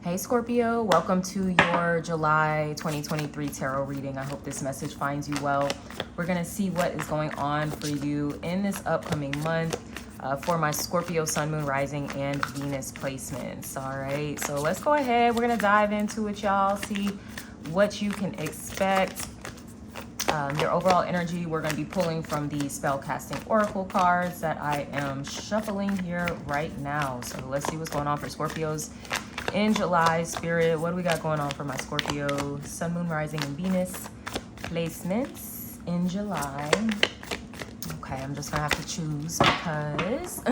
Hey Scorpio, welcome to your July 2023 tarot reading. I hope this message finds you well. We're going to see what is going on for you in this upcoming month for my Scorpio Sun, Moon, Rising, and Venus placements. All right, so let's go ahead. We're going to dive into it, y'all. See what you can expect. Your overall energy, we're going to be pulling from the spellcasting oracle cards that I am shuffling here right now. So let's see what's going on for Scorpios in July. Spirit, what do we got going on for my Scorpio Sun, Moon, Rising, and Venus placements in July? Okay, I'm just gonna have to choose because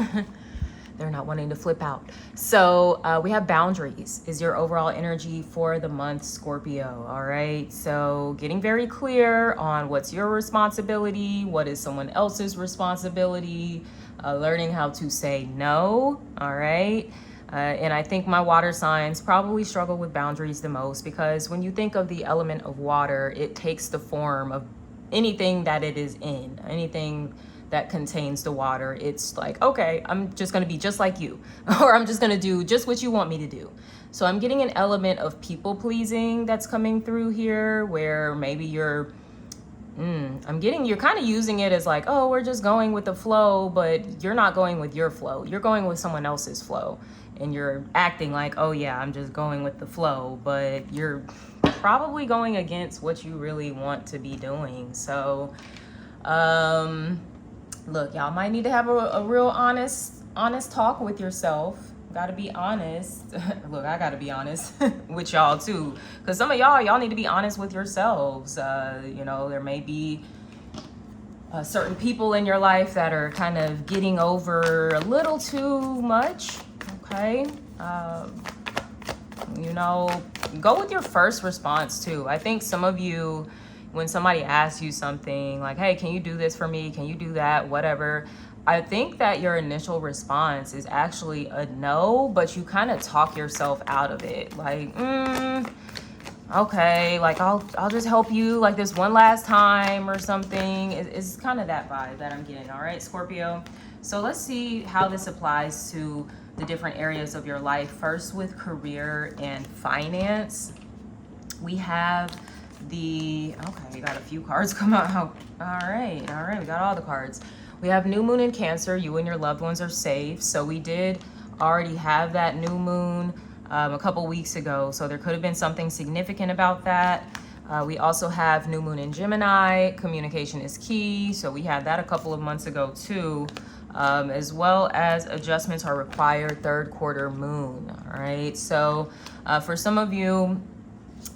they're not wanting to flip out. So we have boundaries is your overall energy for the month, Scorpio. All right, so getting very clear on what's your responsibility, what is someone else's responsibility, learning how to say no. All right. And I think my water signs probably struggle with boundaries the most, because when you think of the element of water, it takes the form of anything that it is in, anything that contains the water. It's like, okay, I'm just going to be just like you, or I'm just going to do just what you want me to do. So I'm getting an element of people pleasing that's coming through here, where maybe you're you're kind of using it as like, oh, we're just going with the flow, but you're not going with your flow. You're going with someone else's flow. And you're acting like, oh yeah, I'm just going with the flow, but you're probably going against what you really want to be doing. So, look, y'all might need to have a real honest talk with yourself. Gotta be honest. Look, I gotta be honest with y'all too, because some of y'all need to be honest with yourselves. You know, there may be certain people in your life that are kind of getting over a little too much. Okay, you know, go with your first response too. I think some of you, when somebody asks you something like, hey, can you do this for me? Can you do that? Whatever. I think that your initial response is actually a no, but you kind of talk yourself out of it. Like, okay, like I'll just help you like this one last time or something. It's kind of that vibe that I'm getting. All right, Scorpio. So let's see how this applies to the different areas of your life. First, with career and finance, we have okay, we got a few cards come out. All right, we got all the cards. We have new moon in Cancer. You and your loved ones are safe. So we did already have that new moon a couple weeks ago. So there could have been something significant about that. We also have new moon in Gemini. Communication is key. So we had that a couple of months ago too. As well as adjustments are required, third quarter moon. All right, so for some of you,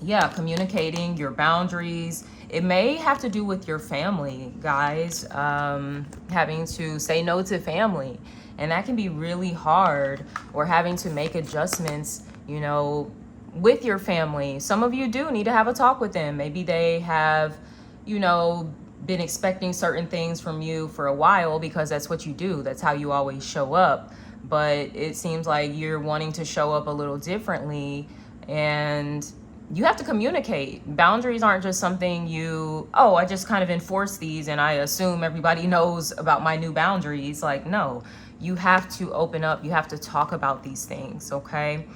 yeah, communicating your boundaries. It may have to do with your family, guys, having to say no to family, and that can be really hard, or having to make adjustments, you know, with your family. Some of you do need to have a talk with them. Maybe they have, you know, been expecting certain things from you for a while, because that's what you do. That's how you always show up. But it seems like you're wanting to show up a little differently, and you have to communicate. Boundaries aren't just something I just kind of enforce these and I assume everybody knows about my new boundaries. Like, no, you have to open up. You have to talk about these things, okay?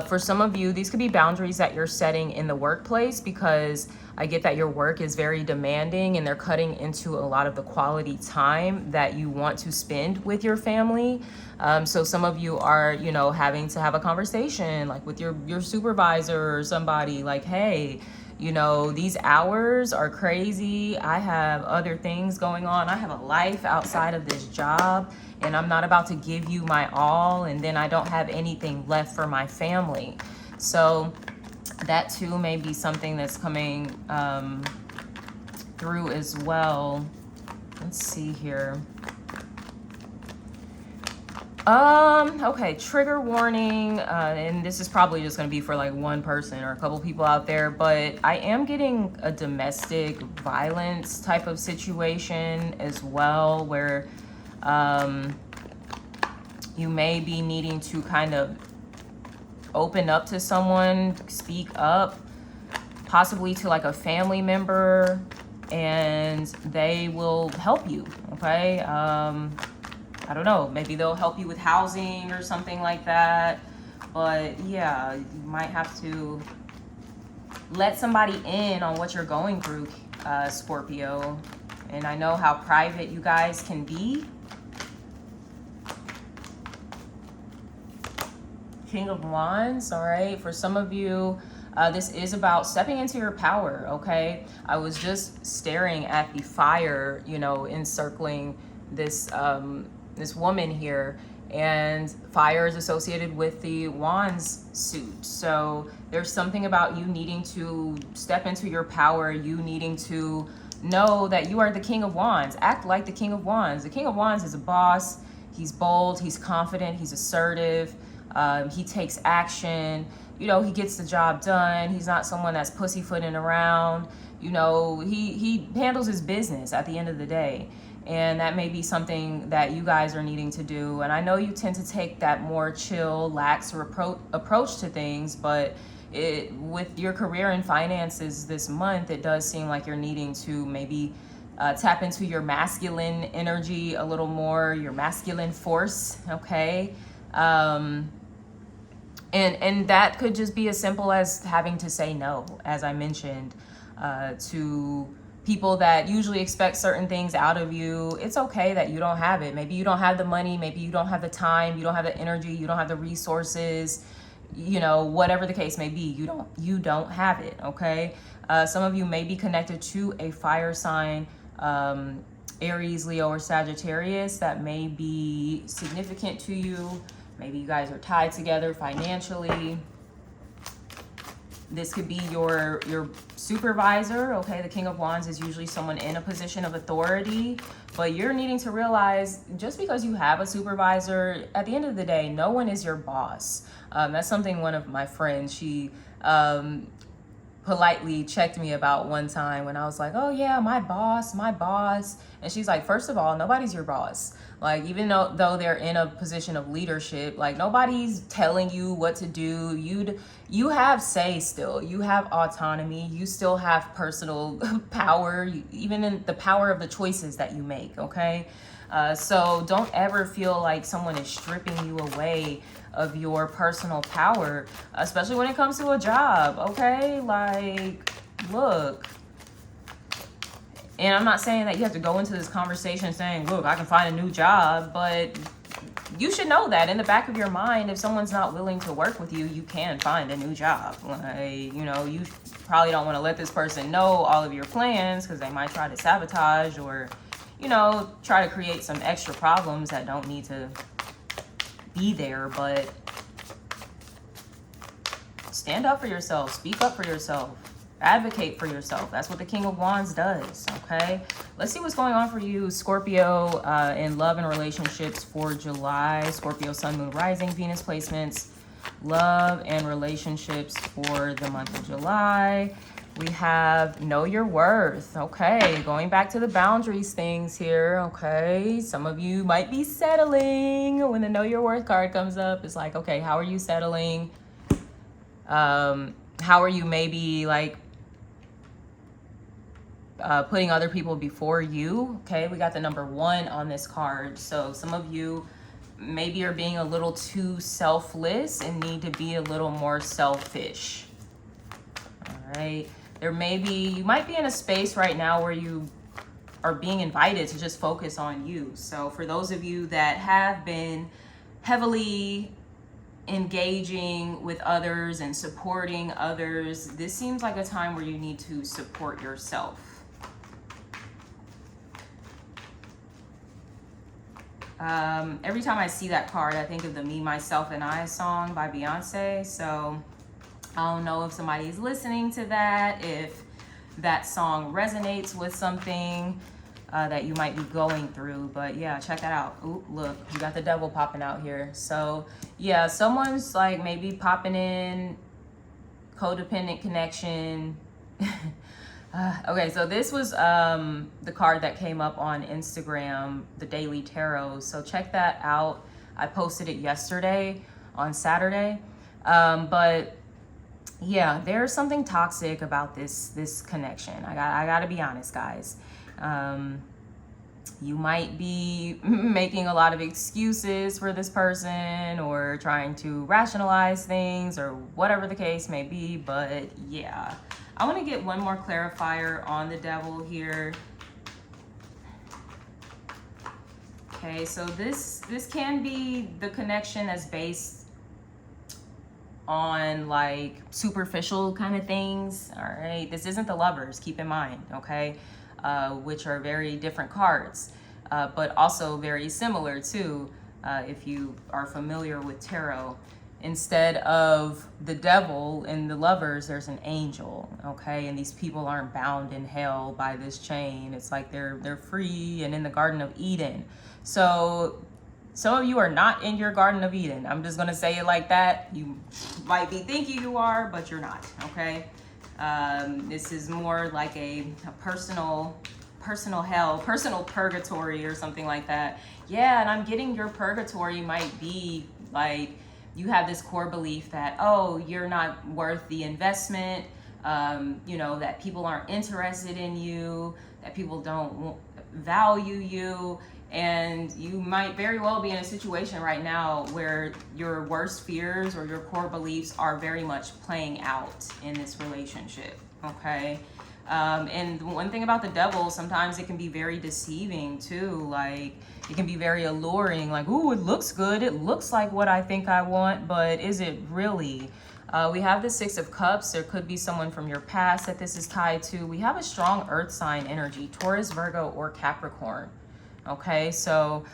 For some of you, these could be boundaries that you're setting in the workplace, because I get that your work is very demanding and they're cutting into a lot of the quality time that you want to spend with your family. So some of you are, you know, having to have a conversation like with your supervisor or somebody, like, hey, you know, these hours are crazy. I have other things going on. I have a life outside of this job, and I'm not about to give you my all, and then I don't have anything left for my family. So that too may be something that's coming through as well. Let's see here. Okay, trigger warning, and this is probably just going to be for like one person or a couple people out there, but I am getting a domestic violence type of situation as well, where you may be needing to kind of open up to someone, speak up, possibly to like a family member, and they will help you, okay? I don't know, maybe they'll help you with housing or something like that. But yeah, you might have to let somebody in on what you're going through, Scorpio. And I know how private you guys can be. King of Wands, all right? For some of you, this is about stepping into your power, okay? I was just staring at the fire, you know, encircling this this woman here, and fire is associated with the Wands suit. So there's something about you needing to step into your power, you needing to know that you are the King of Wands. Act like the King of Wands. The King of Wands is a boss. He's bold, he's confident, he's assertive. He takes action, you know, he gets the job done. He's not someone that's pussyfooting around. You know, he handles his business at the end of the day. And that may be something that you guys are needing to do. And I know you tend to take that more chill, lax approach to things, but with your career and finances this month, it does seem like you're needing to maybe tap into your masculine energy a little more, your masculine force, okay? And that could just be as simple as having to say no, as I mentioned, to people that usually expect certain things out of you. It's okay that you don't have it. Maybe you don't have the money, maybe you don't have the time, you don't have the energy, you don't have the resources, you know, whatever the case may be, you don't have it, okay? Some of you may be connected to a fire sign, Aries, Leo, or Sagittarius, that may be significant to you. Maybe you guys are tied together financially. This could be your supervisor, okay? The King of Wands is usually someone in a position of authority, but you're needing to realize just because you have a supervisor, at the end of the day, no one is your boss. That's something one of my friends, she politely checked me about one time when I was like, oh yeah, my boss. And she's like, first of all, nobody's your boss. Like, even though they're in a position of leadership, like, nobody's telling you what to do. You have say still. You have autonomy. You still have personal power, even in the power of the choices that you make, okay? So don't ever feel like someone is stripping you away of your personal power, especially when it comes to a job, okay? Like, look. And I'm not saying that you have to go into this conversation saying, look, I can find a new job, but you should know that in the back of your mind, if someone's not willing to work with you, you can find a new job. Like, you know, you probably don't want to let this person know all of your plans because they might try to sabotage or, you know, try to create some extra problems that don't need to be there. But stand up for yourself, speak up for yourself. Advocate for yourself. That's what the King of Wands does, okay? Let's see what's going on for you, Scorpio, in love and relationships for July. Scorpio, Sun, Moon, Rising, Venus placements, love and relationships for the month of July. We have know your worth, okay? Going back to the boundaries things here, okay? Some of you might be settling. When the know your worth card comes up, it's like, okay, how are you settling? How are you maybe like putting other people before you? Okay, we got the number 1 on this card. So some of you maybe are being a little too selfless and need to be a little more selfish. All right, you might be in a space right now where you are being invited to just focus on you. So for those of you that have been heavily engaging with others and supporting others, this seems like a time where you need to support yourself. Every time I see that card, I think of the Me, Myself, and I song by Beyonce. So I don't know if somebody's listening to that, if that song resonates with something that you might be going through. But yeah, check that out. Ooh, look, you got the devil popping out here. So yeah, someone's like maybe popping in codependent connection. Okay, so this was the card that came up on Instagram, the Daily Tarot. So check that out. I posted it yesterday on Saturday. But yeah, there's something toxic about this connection. I gotta be honest, guys. You might be making a lot of excuses for this person or trying to rationalize things or whatever the case may be. But yeah, I want to get one more clarifier on the devil here. Okay, so this can be the connection that's based on like superficial kind of things. All right, this isn't the Lovers, keep in mind, okay, which are very different cards, but also very similar too, if you are familiar with tarot. Instead of the devil and the Lovers, there's an angel, okay? And these people aren't bound in hell by this chain. It's like they're free and in the Garden of Eden. So some of you are not in your Garden of Eden. I'm just gonna say it like that. You might be thinking you are, but you're not, okay? This is more like a personal hell, personal purgatory or something like that. Yeah, and I'm getting your purgatory might be like, you have this core belief that, oh, you're not worth the investment, you know, that people aren't interested in you, that people don't value you. And you might very well be in a situation right now where your worst fears or your core beliefs are very much playing out in this relationship, okay? And one thing about the devil, sometimes it can be very deceiving too. Like, it can be very alluring, like, ooh, it looks good, it looks like what I think I want, but is it really? We have the Six of Cups. There could be someone from your past that this is tied to. We have a strong earth sign energy, Taurus, Virgo, or Capricorn. Okay, so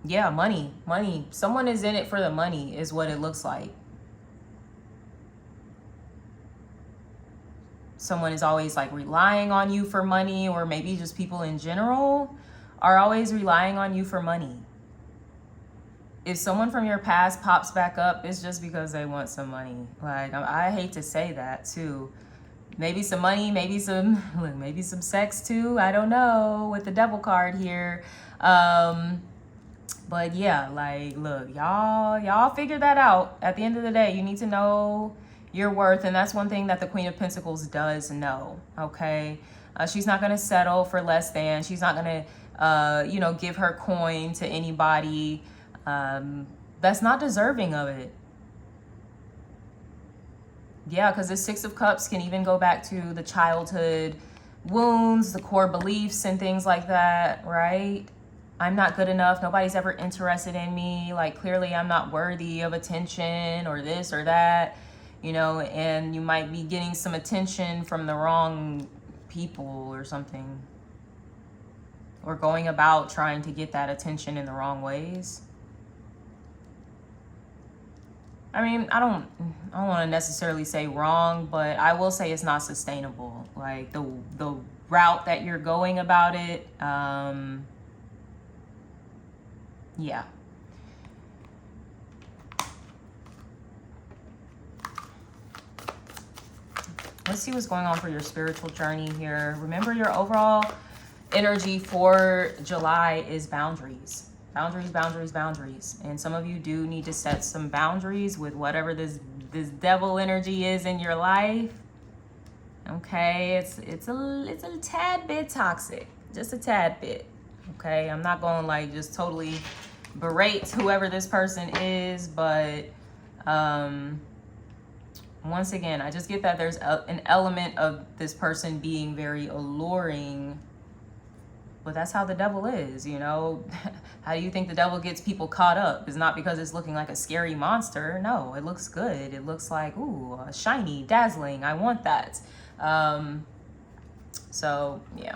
yeah, money. Someone is in it for the money is what it looks like. Someone is always like relying on you for money, or maybe just people in general are always relying on you for money. If someone from your past pops back up, it's just because they want some money. Like, I hate to say that too. Maybe some money, maybe some sex too. I don't know, with the devil card here. But yeah, like, look, y'all figure that out. At the end of the day, you need to know your worth. And that's one thing that the Queen of Pentacles does know, okay? She's not going to settle for less than. She's not going to, you know, give her coin to anybody that's not deserving of it. Yeah, because the Six of Cups can even go back to the childhood wounds, the core beliefs and things like that, right? I'm not good enough. Nobody's ever interested in me. Like, clearly I'm not worthy of attention or this or that, you know, and you might be getting some attention from the wrong people or something, or going about trying to get that attention in the wrong ways. I mean, I don't want to necessarily say wrong, but I will say it's not sustainable. Like, the route that you're going about it, yeah. Let's see what's going on for your spiritual journey here. Remember, your overall energy for July is boundaries. Boundaries. And some of you do need to set some boundaries with whatever this devil energy is in your life. Okay, it's a tad bit toxic, just a tad bit. Okay, I'm not going like just totally berate whoever this person is, but once again, I just get that there's an element of this person being very alluring. But that's how the devil is, you know. How do you think the devil gets people caught up? It's not because it's looking like a scary monster. No, it looks good. It looks like, ooh, shiny, dazzling. I want that. So, yeah.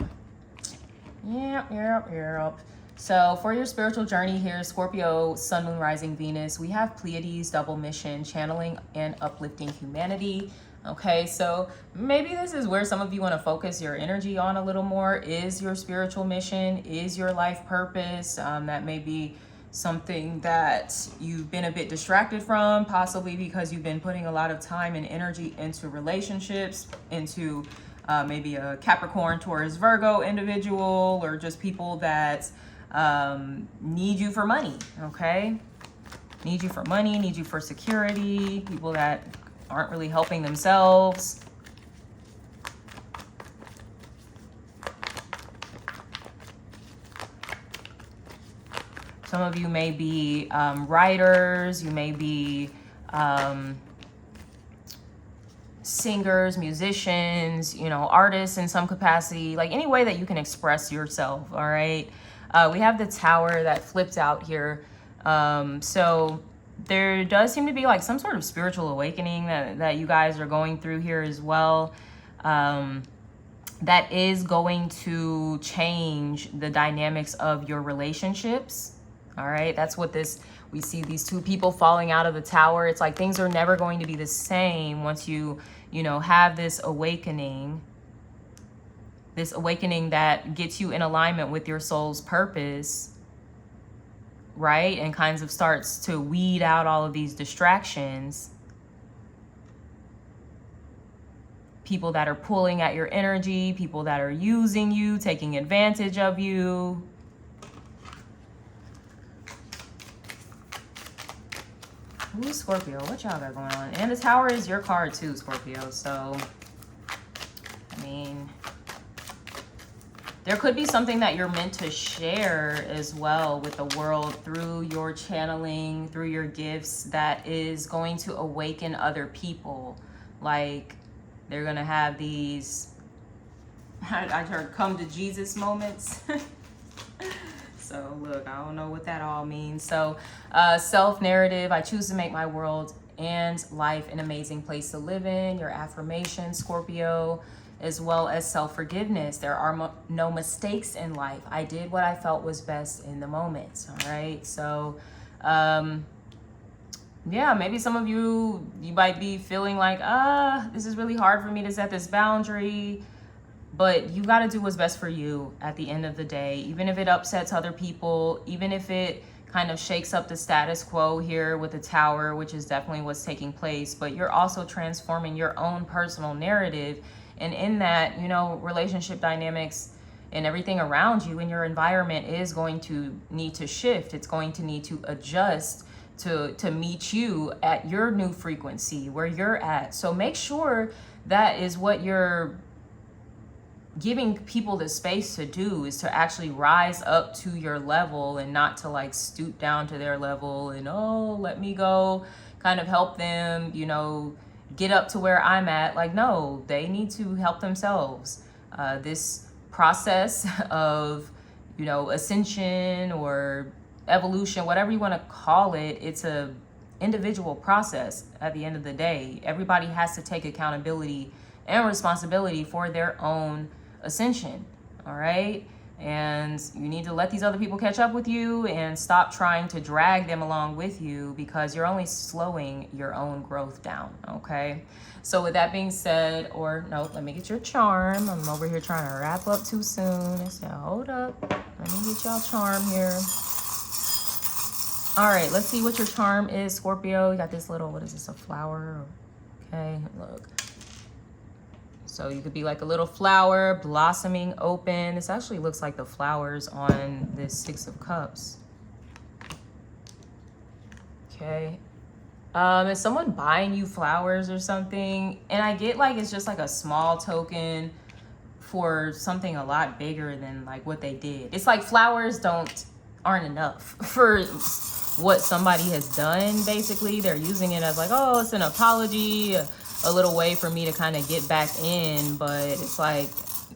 Yep. So for your spiritual journey here, Scorpio, Sun, Moon, Rising, Venus, we have Pleiades, double mission, channeling and uplifting humanity. Okay, so maybe this is where some of you want to focus your energy on a little more, is your spiritual mission, is your life purpose. That may be something that you've been a bit distracted from, possibly because you've been putting a lot of time and energy into relationships, into maybe a Capricorn, Taurus, Virgo individual, or just people that need you for money, okay? Need you for money, need you for security, people that aren't really helping themselves. Some of you may be writers, you may be singers, musicians, you know, artists in some capacity, like any way that you can express yourself, all right? We have the Tower that flipped out here. So there does seem to be like some sort of spiritual awakening that you guys are going through here as well. That is going to change the dynamics of your relationships. All right, that's what we see these two people falling out of the Tower. It's like things are never going to be the same once you know, have this awakening that gets you in alignment with your soul's purpose, right? And kinds of starts to weed out all of these distractions. People that are pulling at your energy, people that are using you, taking advantage of you. Ooh, Scorpio, what y'all got going on? And the Tower is your card too, Scorpio. So, I mean, there could be something that you're meant to share as well with the world through your channeling, through your gifts, that is going to awaken other people. Like, they're going to have these, I heard come to Jesus moments. So look, I don't know what that all means. So self-narrative, I choose to make my world and life an amazing place to live in. Your affirmation, Scorpio, as well as self-forgiveness. There are no mistakes in life. I did what I felt was best in the moment. All right. So yeah, maybe some of you might be feeling like, this is really hard for me to set this boundary. But you got to do what's best for you at the end of the day, even if it upsets other people, even if it kind of shakes up the status quo here with the Tower, which is definitely what's taking place. But you're also transforming your own personal narrative. And in that, you know, relationship dynamics and everything around you in your environment is going to need to shift. It's going to need to adjust to meet you at your new frequency where you're at. So make sure that is what you're giving people the space to do, is to actually rise up to your level and not to like stoop down to their level and, oh, let me go kind of help them, you know, get up to where I'm at. Like, no, they need to help themselves. This process of, you know, ascension or evolution, whatever you want to call it, it's a individual process at the end of the day. Everybody has to take accountability and responsibility for their own ascension. All right. And you need to let these other people catch up with you and stop trying to drag them along with you, because you're only slowing your own growth down. Okay. So with that being said, or no, let me get your charm. I'm over here trying to wrap up too soon. I said, hold up. Let me get y'all charm here. All right. Let's see what your charm is, Scorpio. You got this little, what is this? A flower? Okay. Look. So you could be like a little flower blossoming open. This actually looks like the flowers on this Six of Cups. Okay. Is someone buying you flowers or something? And I get like it's just like a small token for something a lot bigger than like what they did. It's like flowers aren't enough for what somebody has done. Basically, they're using it as like, oh, it's an apology, a little way for me to kind of get back in. But it's like,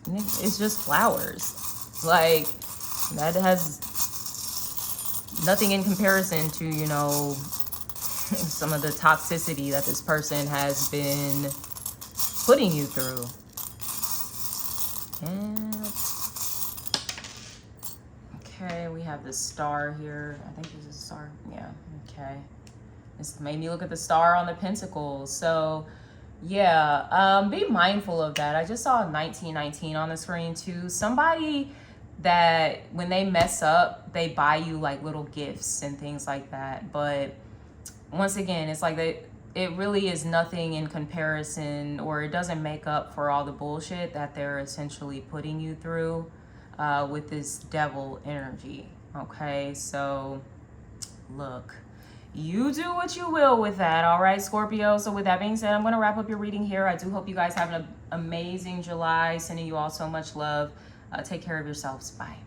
it's just flowers. Like, that has nothing in comparison to, you know, some of the toxicity that this person has been putting you through. And okay, we have the Star here. I think this is a star. Yeah, okay. This made me look at the Star on the Pentacles. So yeah, be mindful of that. I just saw 1919 on the screen too. Somebody that when they mess up, they buy you like little gifts and things like that. But once again, it's like it really is nothing in comparison, or it doesn't make up for all the bullshit that they're essentially putting you through with this devil energy. Okay, so look, you do what you will with that. All right, Scorpio. So with that being said, I'm going to wrap up your reading here. I do hope you guys have an amazing July. Sending you all so much love. Take care of yourselves. Bye.